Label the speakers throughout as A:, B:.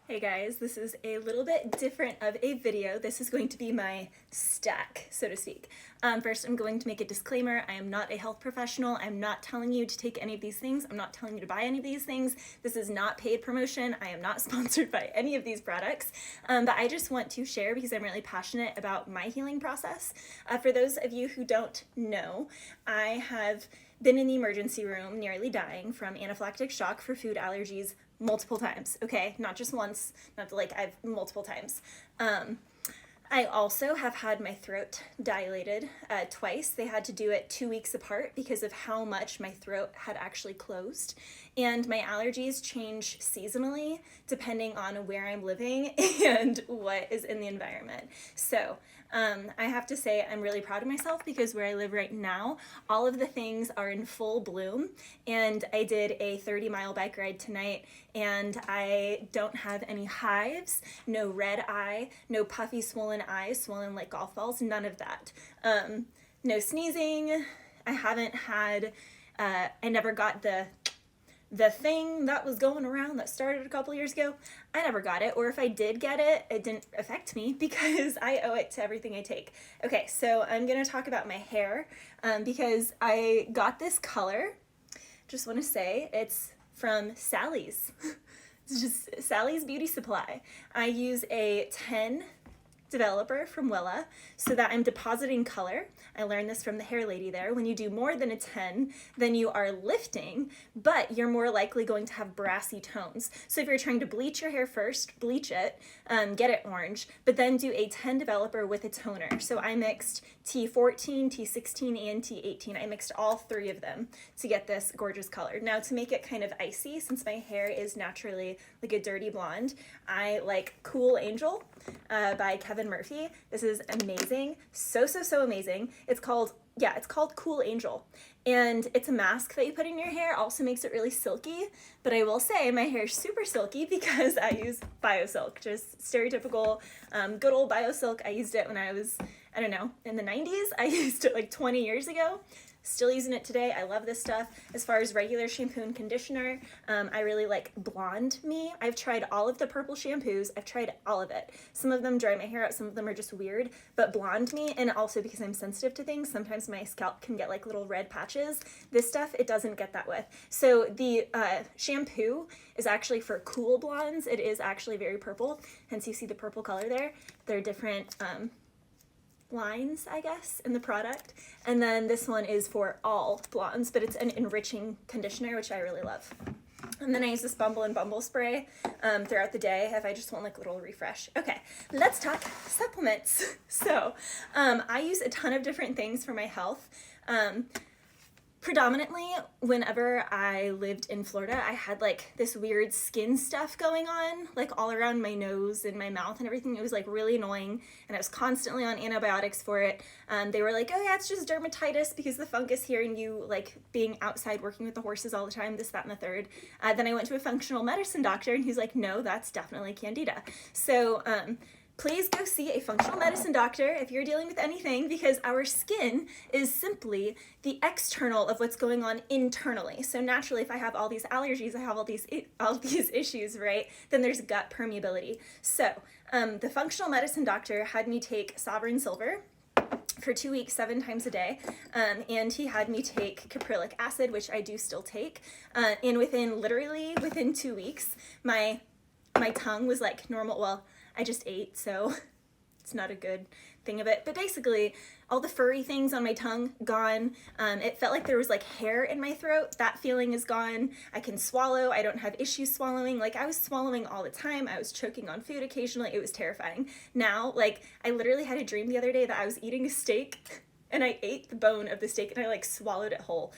A: Hey guys, this is a little bit different of a video. This is going to be my stack, so to speak. First, I'm going to make a disclaimer. I am not a health professional. I'm not telling you to take any of these things. I'm not telling you to buy any of these things. This is not paid promotion. I am not sponsored by any of these products, but I just want to share because I'm really passionate about my healing process. For those of you who don't know, I have been in the emergency room nearly dying from anaphylactic shock for food allergies multiple times, okay? Not just once, I've multiple times. I also have had my throat dilated twice. They had to do it 2 weeks apart because of how much my throat had actually closed. And my allergies change seasonally depending on where I'm living and what is in the environment. So I have to say I'm really proud of myself because where I live right now, all of the things are in full bloom. And I did a 30-mile bike ride tonight and I don't have any hives, no red eye, no puffy swollen eyes, swollen like golf balls, none of that. No sneezing. I haven't had, I never got the thing that was going around that started a couple years ago. I never got it, or if I did get it, it didn't affect me because I owe it to everything I take. Okay, so I'm gonna talk about my hair because I got this color. Just wanna say it's from Sally's. It's just Sally's Beauty Supply. I use a 10 developer from Wella so that I'm depositing color. I learned this from the hair lady there. When you do more than a 10, then you are lifting, but you're more likely going to have brassy tones. So if you're trying to bleach your hair first, bleach it, get it orange, but then do a 10 developer with a toner. So I mixed T14, T16, and T18. I mixed all three of them to get this gorgeous color. Now to make it kind of icy, since my hair is naturally like a dirty blonde, I like Cool Angel by Kevin Murphy. This is amazing. So amazing. It's called Cool Angel. And it's a mask that you put in your hair, also makes it really silky. But I will say my hair is super silky because I use BioSilk, just stereotypical good old BioSilk. I used it when I was, I don't know, in the 90s. I used it like 20 years ago. Still using it today. I love this stuff. As far as regular shampoo and conditioner, I really like Blonde Me. I've tried all of the purple shampoos. I've tried all of it. Some of them dry my hair out. Some of them are just weird. But Blonde Me, and also because I'm sensitive to things, sometimes my scalp can get like little red patches. This stuff, it doesn't get that with. So the shampoo is actually for cool blondes. It is actually very purple. Hence you see the purple color there. They're different lines, I guess, in the product. And then this one is for all blondes, but it's an enriching conditioner, which I really love. And then I use this Bumble and Bumble spray throughout the day if I just want like a little refresh. Okay, let's talk supplements. So I use a ton of different things for my health. Predominantly, whenever I lived in Florida, I had like this weird skin stuff going on, like all around my nose and my mouth and everything. It was like really annoying, and I was constantly on antibiotics for it. They were like, oh yeah, it's just dermatitis because the fungus here and you like being outside working with the horses all the time, this, that, and the third. Then I went to a functional medicine doctor and he's like, no, that's definitely candida. So please go see a functional medicine doctor if you're dealing with anything, because our skin is simply the external of what's going on internally. So naturally, if I have all these allergies, I have all these issues, right? Then there's gut permeability. So the functional medicine doctor had me take Sovereign Silver for 2 weeks, 7 times a day, and he had me take caprylic acid, which I do still take, and within 2 weeks, my tongue was like normal. Well, I just ate, so it's not a good thing of it. But basically, all the furry things on my tongue, gone. It felt like there was like hair in my throat. That feeling is gone. I can swallow. I don't have issues swallowing. Like I was swallowing all the time. I was choking on food occasionally. It was terrifying. Now, like I literally had a dream the other day that I was eating a steak and I ate the bone of the steak and I like swallowed it whole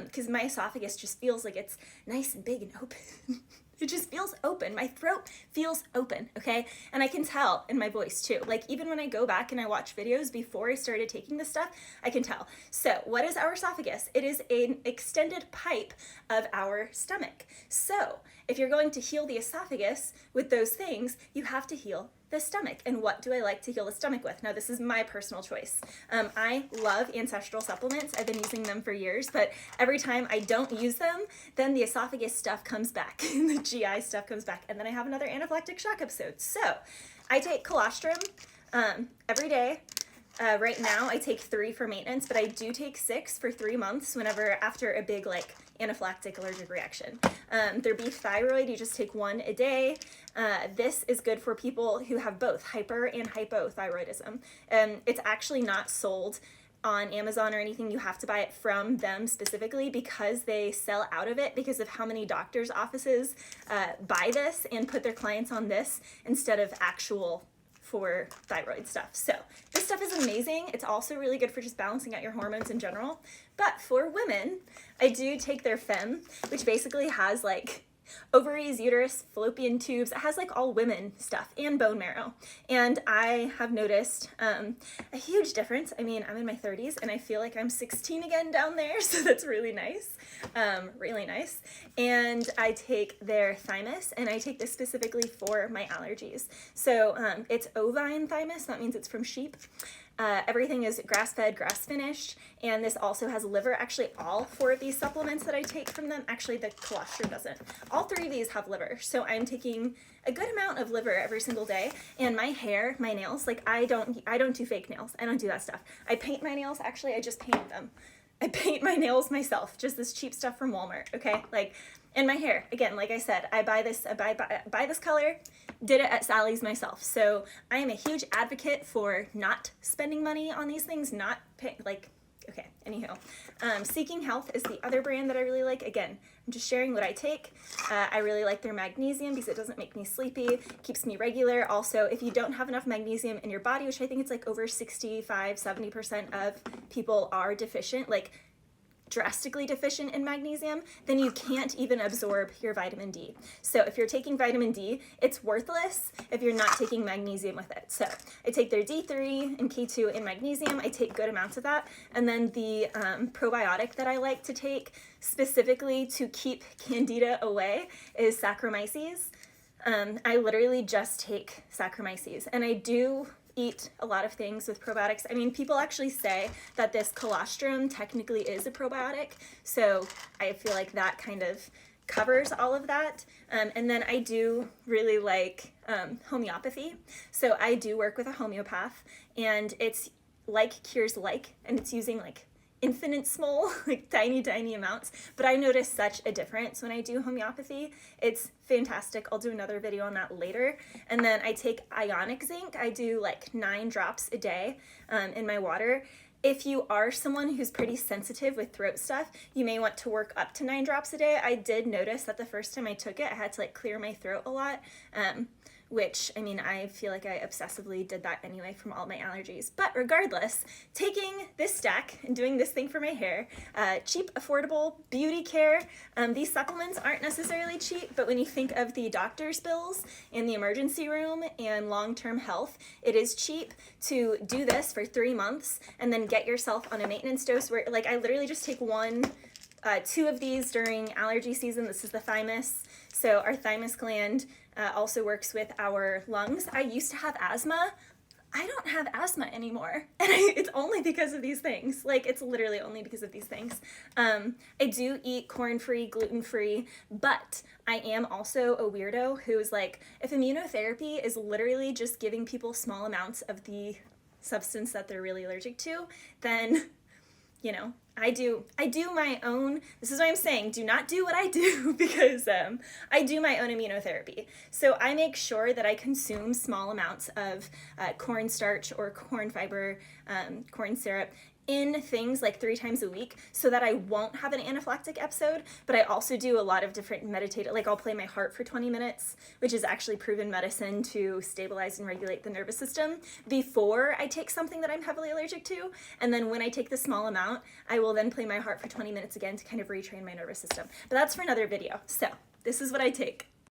A: because my esophagus just feels like it's nice and big and open. It just feels open. My throat feels open, okay? And I can tell in my voice too. Like even when I go back and I watch videos before I started taking this stuff, I can tell. So what is our esophagus? It is an extended pipe of our stomach. So if you're going to heal the esophagus with those things, you have to heal the stomach. And what do I like to heal the stomach with? Now, this is my personal choice. I love ancestral supplements. I've been using them for years, but every time I don't use them, then the esophagus stuff comes back, and the GI stuff comes back, and then I have another anaphylactic shock episode. So I take colostrum every day. Right now I take 3 for maintenance, but I do take 6 for 3 months whenever after a big like anaphylactic allergic reaction. Their beef thyroid, you just take 1 a day. This is good for people who have both hyper and hypothyroidism. It's actually not sold on Amazon or anything. You have to buy it from them specifically because they sell out of it because of how many doctors' offices buy this and put their clients on this instead of actual for thyroid stuff. So this stuff is amazing. It's also really good for just balancing out your hormones in general. But for women, I do take their Fem, which basically has like ovaries, uterus, fallopian tubes. It has like all women stuff and bone marrow. And I have noticed a huge difference. I mean, I'm in my 30s and I feel like I'm 16 again down there. So that's really nice. Really nice. And I take their thymus, and I take this specifically for my allergies. So it's ovine thymus. That means it's from sheep. Everything is grass-fed, grass-finished, and this also has liver. Actually, all 4 of these supplements that I take from them, actually the colostrum doesn't. All 3 of these have liver, so I'm taking a good amount of liver every single day. And my hair, my nails, like I don't do fake nails. I don't do that stuff. I paint my nails. Actually, I just painted them. I paint my nails myself, just this cheap stuff from Walmart, okay? Like, and my hair, again, like I said, I buy this color, did it at Sally's myself. So I am a huge advocate for not spending money on these things, not pay, like, okay, anywho. Seeking Health is the other brand that I really like. Again, I'm just sharing what I take. I really like their magnesium because it doesn't make me sleepy, keeps me regular. Also, if you don't have enough magnesium in your body, which I think it's like over 65-70% of people are deficient, like drastically deficient in magnesium, then you can't even absorb your vitamin D. So if you're taking vitamin D, it's worthless if you're not taking magnesium with it. So I take their D3 and K2 in magnesium. I take good amounts of that. And then the probiotic that I like to take specifically to keep candida away is Saccharomyces. I literally just take Saccharomyces, and I do eat a lot of things with probiotics. I mean, people actually say that this colostrum technically is a probiotic, so I feel like that kind of covers all of that. And then I do really like homeopathy. So I do work with a homeopath, and it's like cures like, and it's using like infinite small, like tiny amounts, but I notice such a difference when I do homeopathy. It's fantastic. I'll do another video on that later. And then I take ionic zinc. I do like 9 drops a day in my water. If you are someone who's pretty sensitive with throat stuff, you may want to work up to 9 drops a day. I did notice that the first time I took it, I had to like clear my throat a lot. Which, I mean, I feel like I obsessively did that anyway from all my allergies. But regardless, taking this stack and doing this thing for my hair, cheap, affordable beauty care. These supplements aren't necessarily cheap, but when you think of the doctor's bills in the emergency room and long-term health, it is cheap to do this for 3 months and then get yourself on a maintenance dose where, like, I literally just take 2 of these during allergy season. This is the thymus. So our thymus gland also works with our lungs. I used to have asthma. I don't have asthma anymore. And it's only because of these things. Like, it's literally only because of these things. I do eat corn-free, gluten-free, but I am also a weirdo who's like, if immunotherapy is literally just giving people small amounts of the substance that they're really allergic to, then, you know, I do my own, this is what I'm saying, do not do what I do, because I do my own immunotherapy. So I make sure that I consume small amounts of cornstarch or corn fiber, corn syrup, in things like 3 times a week so that I won't have an anaphylactic episode. But I also do a lot of different meditative, like I'll play my heart for 20 minutes, which is actually proven medicine to stabilize and regulate the nervous system before I take something that I'm heavily allergic to. And then when I take the small amount, I will then play my heart for 20 minutes again to kind of retrain my nervous system. But that's for another video. So this is what I take.